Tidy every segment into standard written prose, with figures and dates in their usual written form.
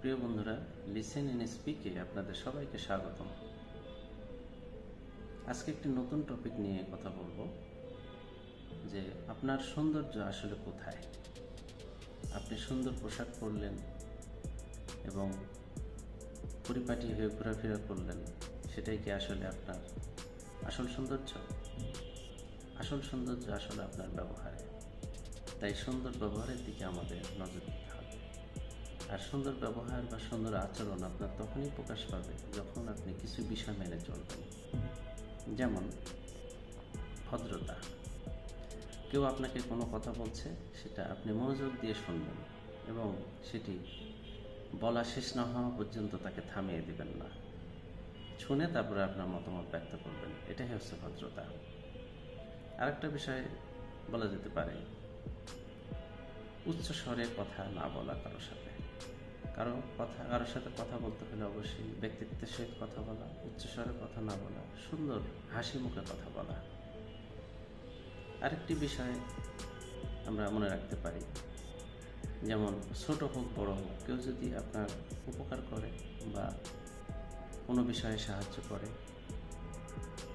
প্রিয় বন্ধুরা, listen and স্পিকে আপনাদের সবাইকে স্বাগতম। আজকে একটি নতুন টপিক নিয়ে কথা বলবো যে আপনার সৌন্দর্য আসলে কোথায়। আপনি সুন্দর পোশাক পরলেন এবং পরিপাটি হয়ে ঘোরাফেরা করলেন, সেটাই কি আসলে আপনার আসল সৌন্দর্য? আসল সৌন্দর্য আসলে আপনার ব্যবহারে। তাই সুন্দর ব্যবহারের দিকে আমাদের নজর দিতে হবে। আর সুন্দর ব্যবহার বা সুন্দর আচরণ আপনার তখনই প্রকাশ পাবে যখন আপনি কিছু বিষয় মেনে চলবেন। যেমন ভদ্রতা। কেউ আপনাকে কোনো কথা বলছে, সেটা আপনি মনোযোগ দিয়ে শুনবেন এবং সেটি বলা শেষ না হওয়া পর্যন্ত তাকে থামিয়ে দিবেন না। শুনে তারপরে আপনার মতামত ব্যক্ত করবেন। এটাই হচ্ছে ভদ্রতা। আরেকটা বিষয় বলা যেতে পারে, উচ্চ স্বরে কথা না বলা কারোর সাথে। কারোর সাথে কথা বলতে হলে অবশ্যই ব্যক্তিত্বের সহিত কথা বলা, উচ্চস্বরে কথা না বলা, সুন্দর হাসি মুখে কথা বলা। আরেকটি বিষয় আমরা মনে রাখতে পারি, যেমন ছোট হোক বড় হোক, কেউ যদি আপনার উপকার করে বা কোনো বিষয়ে সাহায্য করে,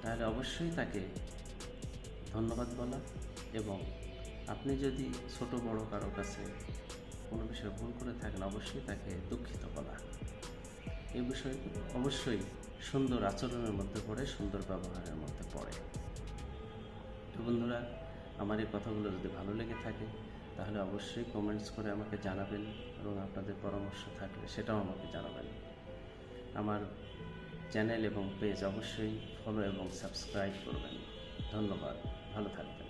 তাহলে অবশ্যই তাকে ধন্যবাদ বলা এবং আপনি যদি ছোট বড় কারো কাছে কোনো বিষয়ে ভুল করে থাকেন, অবশ্যই তাকে দুঃখিত বলা। এই বিষয়গুলো অবশ্যই সুন্দর আচরণের মধ্যে পড়ে, সুন্দর ব্যবহারের মধ্যে পড়ে। তো বন্ধুরা, আমার এই কথাগুলো যদি ভালো লেগে থাকে তাহলে অবশ্যই কমেন্টস করে আমাকে জানাবেন এবং আপনাদের পরামর্শ থাকলে সেটাও আমাকে জানাবেন। আমার চ্যানেল এবং পেজ অবশ্যই ফলো এবং সাবস্ক্রাইব করবেন। ধন্যবাদ, ভালো থাকবেন।